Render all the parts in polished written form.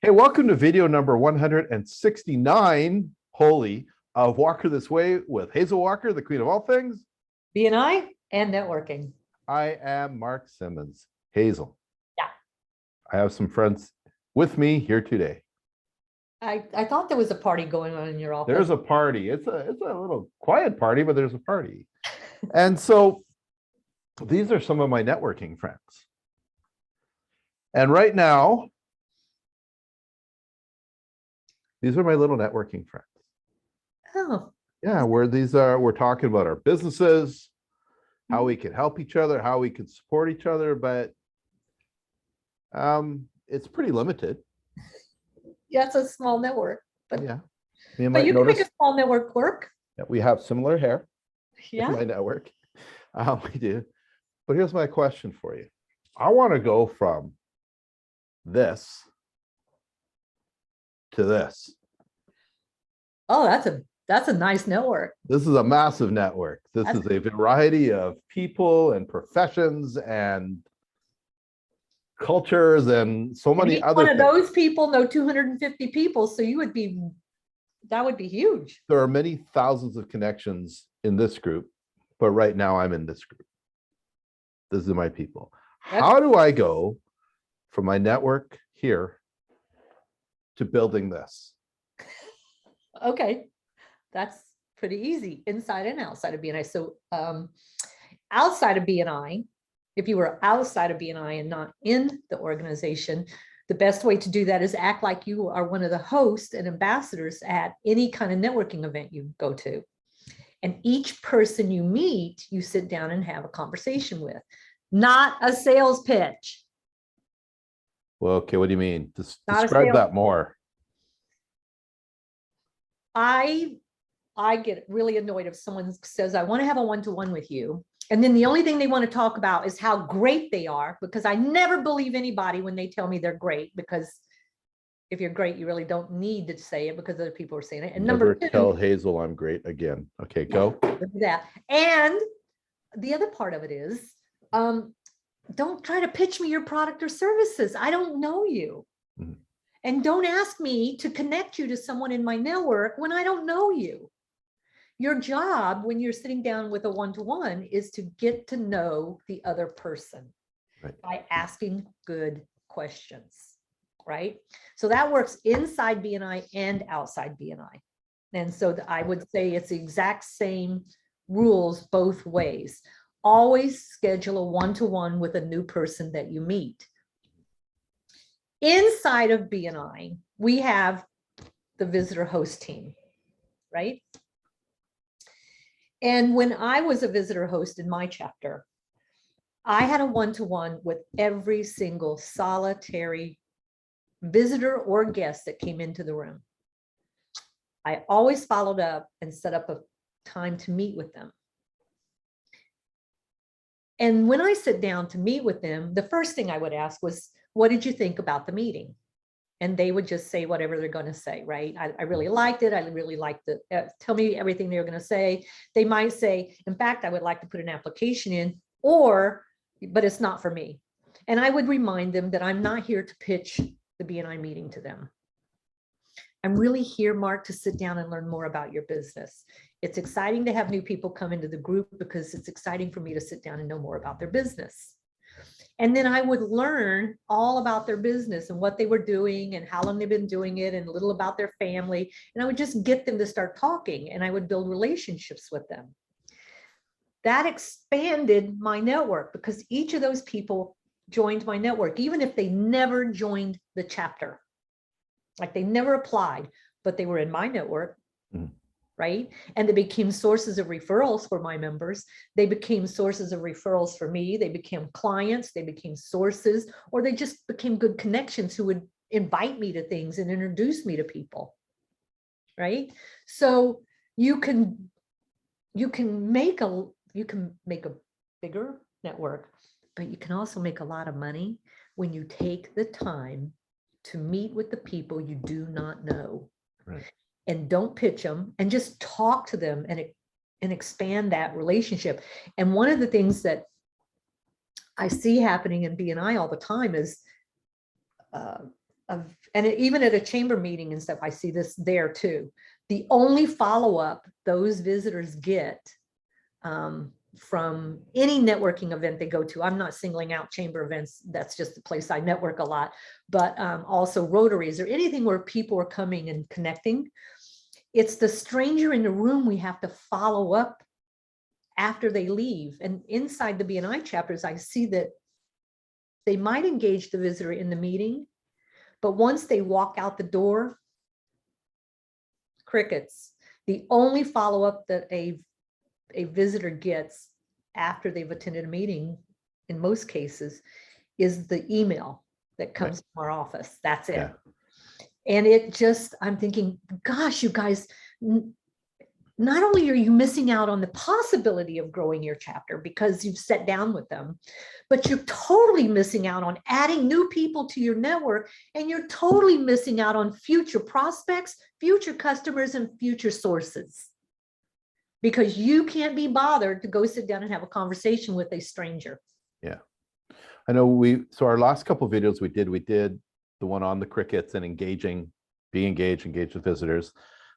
Hey, welcome to video number 169, holy, of Walker This Way with Hazel Walker, the queen of all things. BNI and networking. I am Mark Simmons. Hazel. Yeah. I have some friends with me here today. I thought there was a party going on in your office. There's a party. It's a little quiet party, but there's a party. And so these are some of my networking friends. And right now, these are my little networking friends. Oh. Yeah, we're talking about our businesses, how we can help each other, how we can support each other, but it's pretty limited. Yeah, it's a small network, but yeah, but you can make a small network work. That we have similar hair. Yeah, in my network, we do. But here's my question for you. I want to go from this to this. Oh, that's a nice network. This is a massive network. This is a variety of people and professions and cultures and so many other things. One of those people know 250 people, so that would be huge. There are many thousands of connections in this group, but right now I'm in this group. This is my people. How do I go from my network here to building this? Okay, that's pretty easy, inside and outside of BNI. So outside of BNI, if you were outside of BNI and not in the organization, the best way to do that is act like you are one of the hosts and ambassadors at any kind of networking event you go to. And each person you meet, you sit down and have a conversation with, not a sales pitch. Well, okay, what do you mean? Describe that more. I get really annoyed if someone says, I want to have a one-to-one with you. And then the only thing they want to talk about is how great they are, because I never believe anybody when they tell me they're great, because if you're great, you really don't need to say it because other people are saying it. And Never number two, tell Hazel I'm great again. Okay, go. That. And the other part of it is, don't try to pitch me your product or services. I don't know you. Mm-hmm. And don't ask me to connect you to someone in my network when I don't know you. Your job when you're sitting down with a one-to-one is to get to know the other person, right, by asking good questions, right? So that works inside BNI and outside BNI. And so I would say it's the exact same rules both ways. Always schedule a one-to-one with a new person that you meet. Inside of BNI, we have the visitor host team, right? And when I was a visitor host in my chapter, I had a one-to-one with every single solitary visitor or guest that came into the room. I always followed up and set up a time to meet with them. And when I sit down to meet with them, the first thing I would ask was, what did you think about the meeting? And they would just say whatever they're going to say, right? I really liked it. I really liked it. Tell me everything they were going to say. They might say, in fact, I would like to put an application in, but it's not for me. And I would remind them that I'm not here to pitch the BNI meeting to them. I'm really here, Mark, to sit down and learn more about your business. It's exciting to have new people come into the group because it's exciting for me to sit down and know more about their business. And then I would learn all about their business and what they were doing and how long they've been doing it and a little about their family. And I would just get them to start talking and I would build relationships with them. That expanded my network because each of those people joined my network, even if they never joined the chapter. Like they never applied, but they were in my network. Mm-hmm. Right? And they became sources of referrals for my members. They became sources of referrals for me. They became clients, they became sources, or they just became good connections who would invite me to things and introduce me to people. Right? So you can make a bigger network, but you can also make a lot of money when you take the time to meet with the people you do not know. Right. And don't pitch them and just talk to them and expand that relationship. And one of the things that I see happening in BNI all the time is even at a chamber meeting and stuff, I see this there too. The only follow-up those visitors get from any networking event they go to, I'm not singling out chamber events, that's just the place I network a lot, but also Rotaries or anything where people are coming and connecting. It's the stranger in the room we have to follow up after they leave. And inside the BNI chapters, I see that they might engage the visitor in the meeting, but once they walk out the door, crickets. The only follow-up that a visitor gets after they've attended a meeting, in most cases, is the email that comes from our office. That's it. Yeah. And it just, I'm thinking, gosh, you guys, not only are you missing out on the possibility of growing your chapter because you've sat down with them, but you're totally missing out on adding new people to your network, and you're totally missing out on future prospects, future customers, and future sources because you can't be bothered to go sit down and have a conversation with a stranger. Yeah. I know so our last couple of videos we did the one on the crickets and engage with visitors.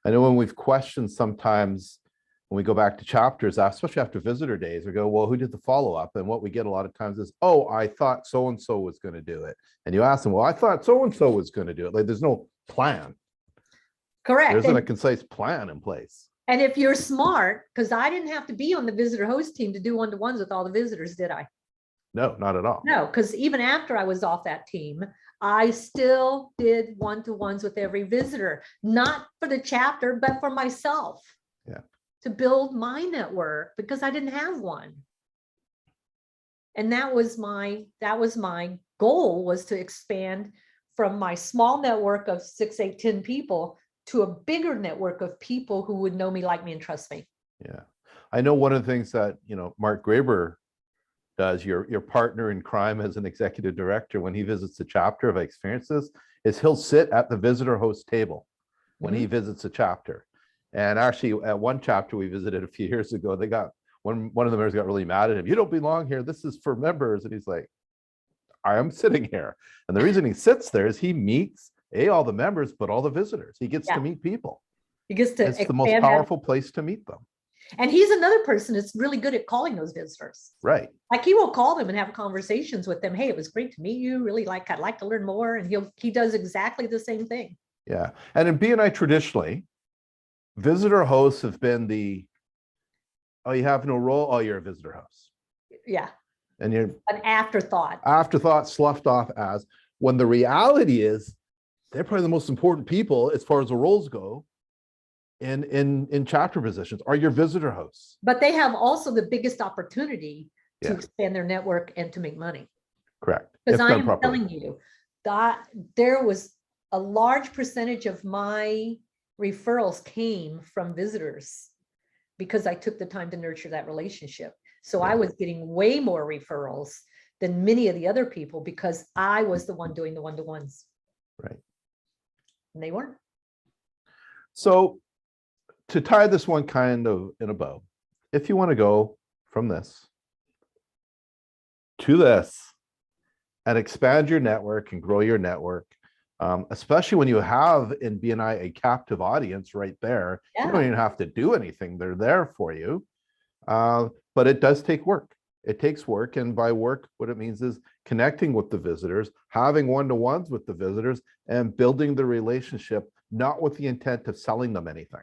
I know when we've questioned sometimes when we go back to chapters, especially after visitor days, we go, well, who did the follow-up? And what we get a lot of times is, oh, I thought so-and-so was going to do it. And you ask them, well, I thought so-and-so was going to do it. Like there's no plan. Correct. There isn't a concise plan in place. And if you're smart, because I didn't have to be on the visitor host team to do one-to-ones with all the visitors, did I? No, not at all. No, because even after I was off that team, I still did one-to-ones with every visitor, not for the chapter, but for myself. Yeah. To build my network because I didn't have one. And that was my goal, was to expand from my small network of 6, 8, 10 people to a bigger network of people who would know me, like me, and trust me. Yeah. I know one of the things that, Mark Graber does, your partner in crime as an executive director, when he visits the chapter of experiences, is he'll sit at the visitor host table when he visits a chapter. And actually at one chapter we visited a few years ago, they got one of the members got really mad at him. You don't belong here. This is for members. And he's like, I am sitting here. And the reason he sits there is he meets all the members, but all the visitors. He gets to meet people. He gets to It's the most powerful place to meet them. And he's another person that's really good at calling those visitors. Right. Like he will call them and have conversations with them. Hey, it was great to meet you. Really, I'd like to learn more. And he does exactly the same thing. Yeah. And in BNI traditionally, visitor hosts have been oh, you have no role. Oh, you're a visitor host. Yeah. And you're an afterthought. Sloughed off as, when the reality is they're probably the most important people as far as the roles go in chapter positions are your visitor hosts. But they have also the biggest opportunity to expand their network and to make money. Correct. Because I am telling you that there was a large percentage of my referrals came from visitors because I took the time to nurture that relationship. So I was getting way more referrals than many of the other people because I was the one doing the one-to-ones. Right. And they weren't. So to tie this one kind of in a bow, if you want to go from this to this and expand your network and grow your network, especially when you have in BNI a captive audience right there, you don't even have to do anything. They're there for you. But it does take work. It takes work. And by work, what it means is connecting with the visitors, having one-to-ones with the visitors, and building the relationship, not with the intent of selling them anything.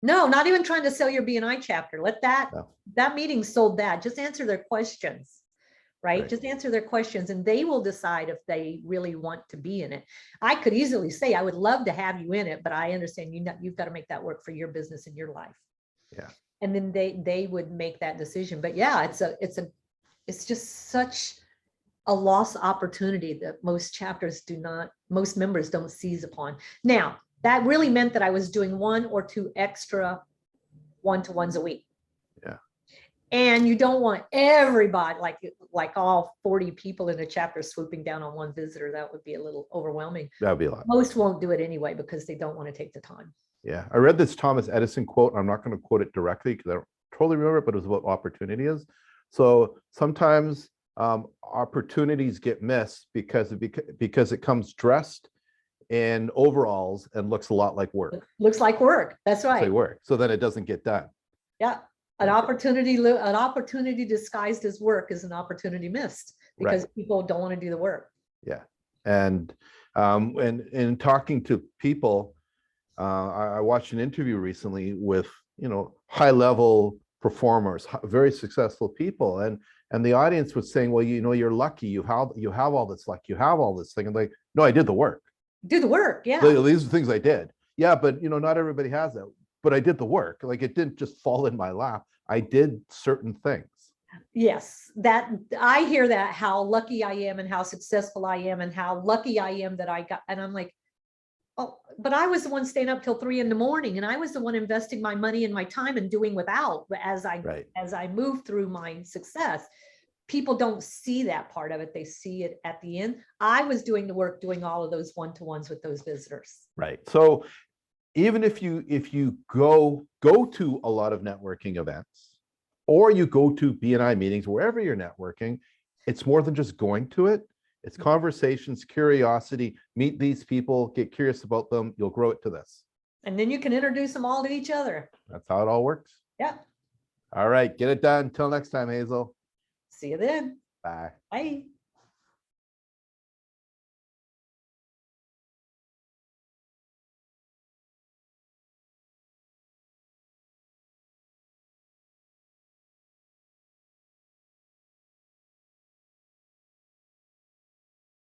No, not even trying to sell your BNI chapter. Let that meeting sold that. Just answer their questions, right? Just answer their questions and they will decide if they really want to be in it. I could easily say, I would love to have you in it, but I understand you've got to make that work for your business and your life. Yeah. And then they would make that decision. But yeah, it's just such a lost opportunity that most members don't seize upon. Now, that really meant that I was doing 1 or 2 extra one-to-ones a week. Yeah. And you don't want everybody, like all 40 people in a chapter swooping down on one visitor. That would be a little overwhelming. That would be a lot. Most won't do it anyway because they don't want to take the time. Yeah. I read this Thomas Edison quote. I'm not going to quote it directly because I don't totally remember it, but it was about opportunity is. So sometimes opportunities get missed because it comes dressed in overalls and looks a lot like work. Looks like work. That's Say right. work. So then it doesn't get done. Yeah. An opportunity disguised as work is an opportunity missed because people don't want to do the work. Yeah. And in talking to people, I watched an interview recently with, high level performers, very successful people. And the audience was saying, well, you're lucky. You have all this luck. You have all this thing. And like, no, I did the work. Do the work. Yeah. These are things I did. Yeah. But, not everybody has that. But I did the work. Like it didn't just fall in my lap. I did certain things. Yes, that I hear that, how lucky I am and how successful I am and how lucky I am that I got, and I'm like, oh, but I was the one staying up till 3 a.m. and I was the one investing my money and my time and doing without as I move through my success. People don't see that part of it. They see it at the end. I was doing the work, doing all of those one-to-ones with those visitors. Right. So even if you go to a lot of networking events, or you go to BNI meetings, wherever you're networking, it's more than just going to it. It's conversations, curiosity, meet these people, get curious about them. You'll grow it to this. And then you can introduce them all to each other. That's how it all works. Yeah. All right, get it done. Until next time, Hazel. See you then. Bye. Bye.